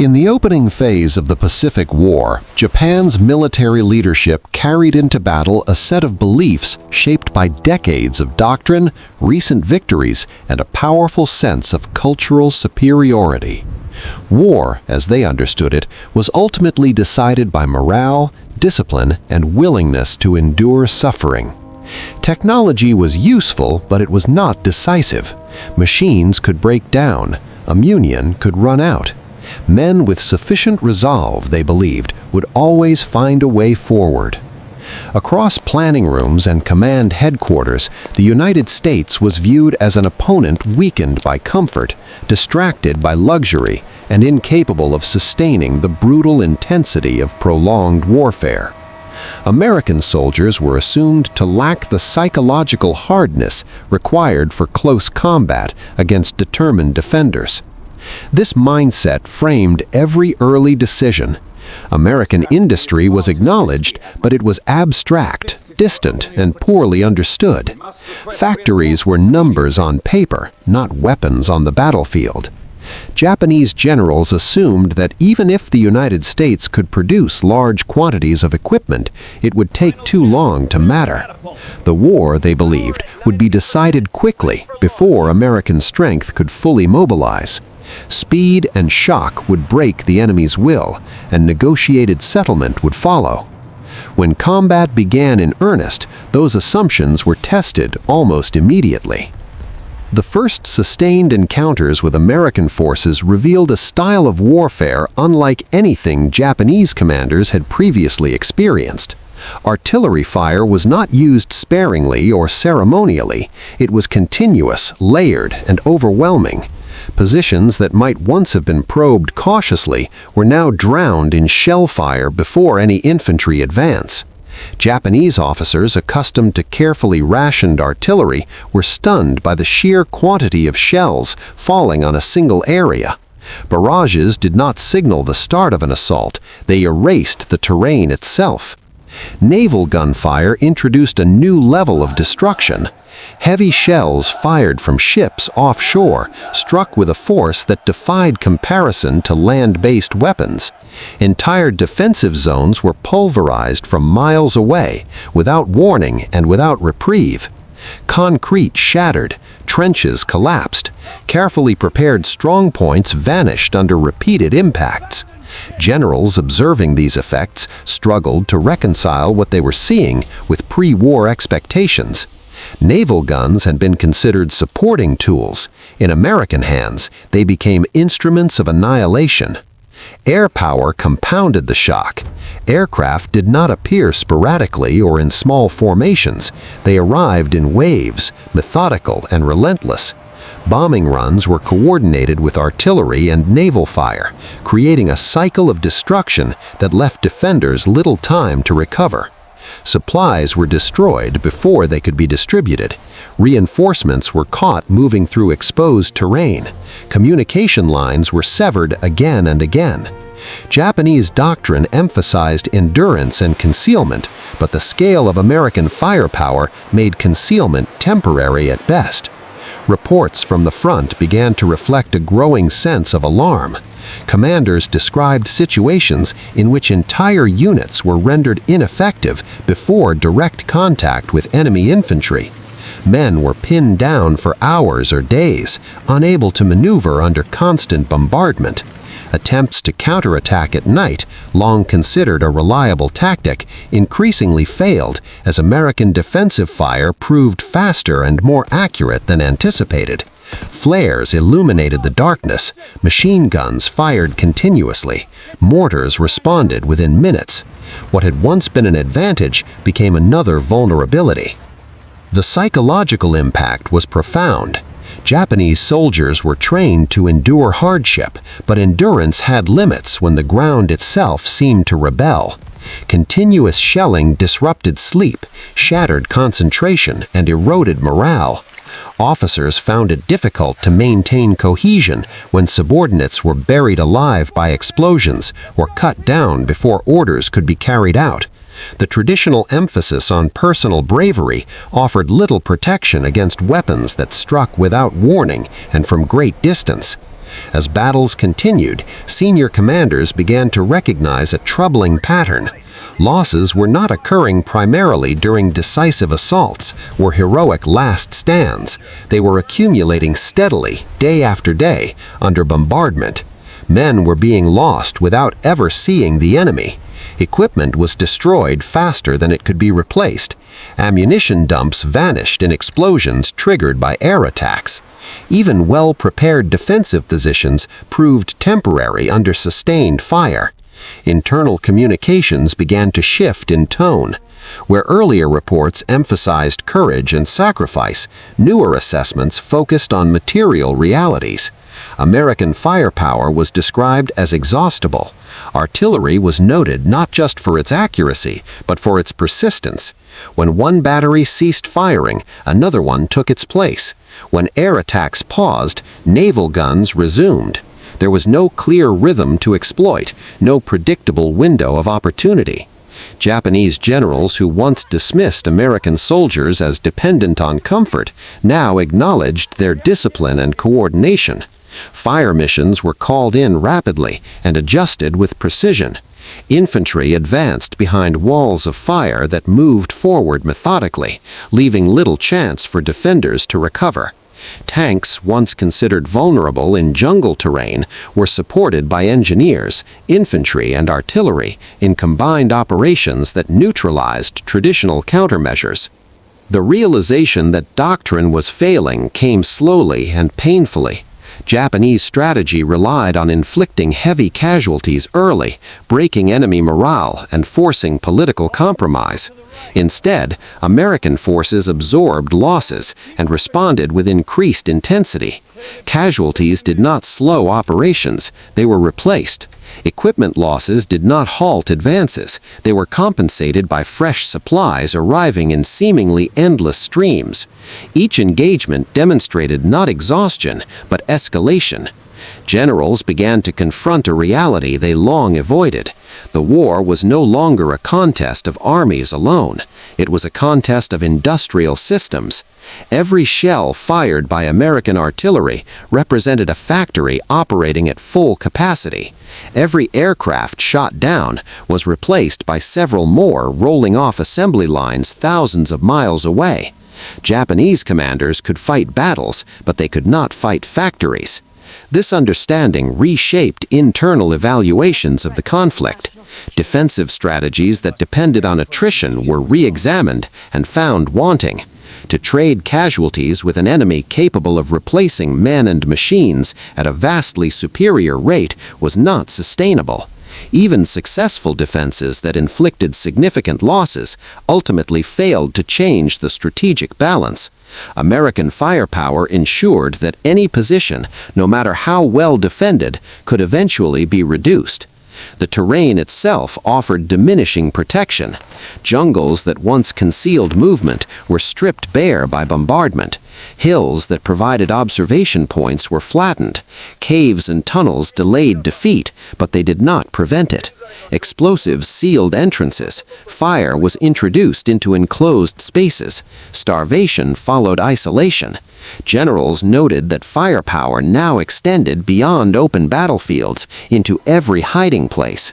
In the opening phase of the Pacific War, Japan's military leadership carried into battle a set of beliefs shaped by decades of doctrine, recent victories, and a powerful sense of cultural superiority. War, as they understood it, was ultimately decided by morale, discipline, and willingness to endure suffering. Technology was useful, but it was not decisive. Machines could break down, ammunition could run out. Men with sufficient resolve, they believed, would always find a way forward. Across planning rooms and command headquarters, the United States was viewed as an opponent weakened by comfort, distracted by luxury, and incapable of sustaining the brutal intensity of prolonged warfare. American soldiers were assumed to lack the psychological hardness required for close combat against determined defenders. This mindset framed every early decision. American industry was acknowledged, but it was abstract, distant, and poorly understood. Factories were numbers on paper, not weapons on the battlefield. Japanese generals assumed that even if the United States could produce large quantities of equipment, it would take too long to matter. The war, they believed, would be decided quickly before American strength could fully mobilize. Speed and shock would break the enemy's will, and negotiated settlement would follow. When combat began in earnest, those assumptions were tested almost immediately. The first sustained encounters with American forces revealed a style of warfare unlike anything Japanese commanders had previously experienced. Artillery fire was not used sparingly or ceremonially. It was continuous, layered, and overwhelming. Positions that might once have been probed cautiously were now drowned in shell fire before any infantry advance. Japanese officers accustomed to carefully rationed artillery were stunned by the sheer quantity of shells falling on a single area. Barrages did not signal the start of an assault, they erased the terrain itself. Naval gunfire introduced a new level of destruction. Heavy shells fired from ships offshore struck with a force that defied comparison to land-based weapons. Entire defensive zones were pulverized from miles away, without warning and without reprieve. Concrete shattered, trenches collapsed, carefully prepared strongpoints vanished under repeated impacts. Generals observing these effects struggled to reconcile what they were seeing with pre-war expectations. Naval guns had been considered supporting tools. In American hands, they became instruments of annihilation. Air power compounded the shock. Aircraft did not appear sporadically or in small formations. They arrived in waves, methodical and relentless. Bombing runs were coordinated with artillery and naval fire, creating a cycle of destruction that left defenders little time to recover. Supplies were destroyed before they could be distributed. Reinforcements were caught moving through exposed terrain. Communication lines were severed again and again. Japanese doctrine emphasized endurance and concealment, but the scale of American firepower made concealment temporary at best. Reports from the front began to reflect a growing sense of alarm. Commanders described situations in which entire units were rendered ineffective before direct contact with enemy infantry. Men were pinned down for hours or days, unable to maneuver under constant bombardment. Attempts to counterattack at night, long considered a reliable tactic, increasingly failed as American defensive fire proved faster and more accurate than anticipated. Flares illuminated the darkness, machine guns fired continuously, mortars responded within minutes. What had once been an advantage became another vulnerability. The psychological impact was profound. Japanese soldiers were trained to endure hardship, but endurance had limits when the ground itself seemed to rebel. Continuous shelling disrupted sleep, shattered concentration, and eroded morale. Officers found it difficult to maintain cohesion when subordinates were buried alive by explosions or cut down before orders could be carried out. The traditional emphasis on personal bravery offered little protection against weapons that struck without warning and from great distance. As battles continued, senior commanders began to recognize a troubling pattern. Losses were not occurring primarily during decisive assaults or heroic last stands. They were accumulating steadily, day after day, under bombardment. Men were being lost without ever seeing the enemy. Equipment was destroyed faster than it could be replaced. Ammunition dumps vanished in explosions triggered by air attacks. Even well-prepared defensive positions proved temporary under sustained fire. Internal communications began to shift in tone. Where earlier reports emphasized courage and sacrifice, newer assessments focused on material realities. American firepower was described as exhaustible. Artillery was noted not just for its accuracy, but for its persistence. When one battery ceased firing, another one took its place. When air attacks paused, naval guns resumed. There was no clear rhythm to exploit, no predictable window of opportunity. Japanese generals who once dismissed American soldiers as dependent on comfort now acknowledged their discipline and coordination. Fire missions were called in rapidly and adjusted with precision. Infantry advanced behind walls of fire that moved forward methodically, leaving little chance for defenders to recover. Tanks, once considered vulnerable in jungle terrain, were supported by engineers, infantry, and artillery in combined operations that neutralized traditional countermeasures. The realization that doctrine was failing came slowly and painfully. Japanese strategy relied on inflicting heavy casualties early, breaking enemy morale, and forcing political compromise. Instead, American forces absorbed losses and responded with increased intensity. Casualties did not slow operations, they were replaced. Equipment losses did not halt advances, they were compensated by fresh supplies arriving in seemingly endless streams. Each engagement demonstrated not exhaustion, but escalation. Generals began to confront a reality they long avoided. The war was no longer a contest of armies alone. It was a contest of industrial systems. Every shell fired by American artillery represented a factory operating at full capacity. Every aircraft shot down was replaced by several more rolling off assembly lines thousands of miles away. Japanese commanders could fight battles, but they could not fight factories. This understanding reshaped internal evaluations of the conflict. Defensive strategies that depended on attrition were re-examined and found wanting. To trade casualties with an enemy capable of replacing men and machines at a vastly superior rate was not sustainable. Even successful defenses that inflicted significant losses ultimately failed to change the strategic balance. American firepower ensured that any position, no matter how well defended, could eventually be reduced. The terrain itself offered diminishing protection. Jungles that once concealed movement were stripped bare by bombardment. Hills that provided observation points were flattened. Caves and tunnels delayed defeat, but they did not prevent it. Explosives sealed entrances. Fire was introduced into enclosed spaces. Starvation followed isolation. Generals noted that firepower now extended beyond open battlefields into every hiding place.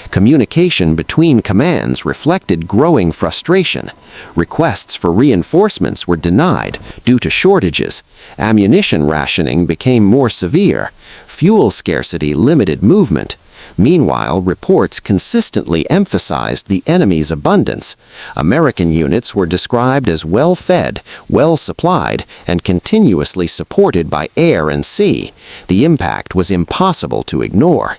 Communication between commands reflected growing frustration. Requests for reinforcements were denied due to shortages. Ammunition rationing became more severe. Fuel scarcity limited movement. Meanwhile, reports consistently emphasized the enemy's abundance. American units were described as well-fed, well-supplied, and continuously supported by air and sea. The impact was impossible to ignore.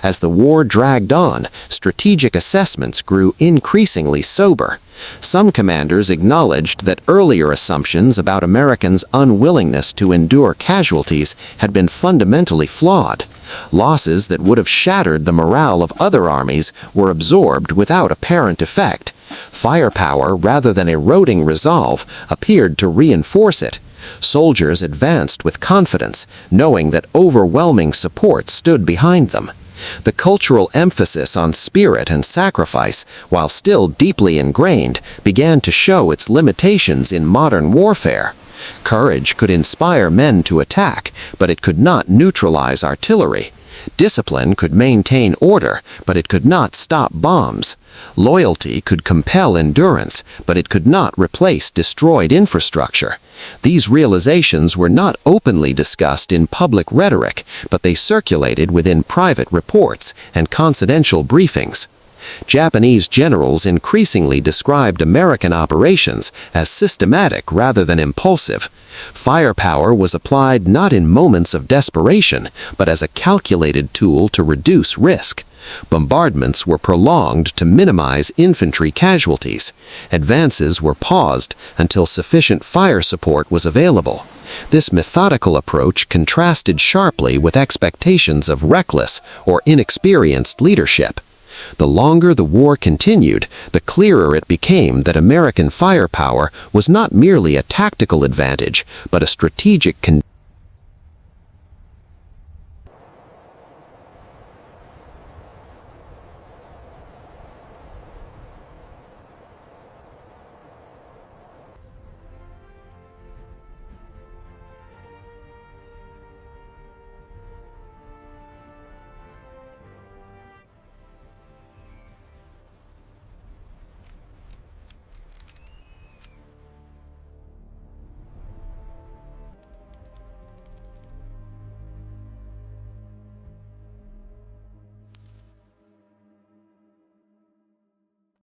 As the war dragged on, strategic assessments grew increasingly sober. Some commanders acknowledged that earlier assumptions about Americans' unwillingness to endure casualties had been fundamentally flawed. Losses that would have shattered the morale of other armies were absorbed without apparent effect. Firepower, rather than eroding resolve, appeared to reinforce it. Soldiers advanced with confidence, knowing that overwhelming support stood behind them. The cultural emphasis on spirit and sacrifice, while still deeply ingrained, began to show its limitations in modern warfare. Courage could inspire men to attack, but it could not neutralize artillery. Discipline could maintain order, but it could not stop bombs. Loyalty could compel endurance, but it could not replace destroyed infrastructure. These realizations were not openly discussed in public rhetoric, but they circulated within private reports and confidential briefings. Japanese generals increasingly described American operations as systematic rather than impulsive. Firepower was applied not in moments of desperation, but as a calculated tool to reduce risk. Bombardments were prolonged to minimize infantry casualties. Advances were paused until sufficient fire support was available. This methodical approach contrasted sharply with expectations of reckless or inexperienced leadership. The longer the war continued, the clearer it became that American firepower was not merely a tactical advantage, but a strategic condition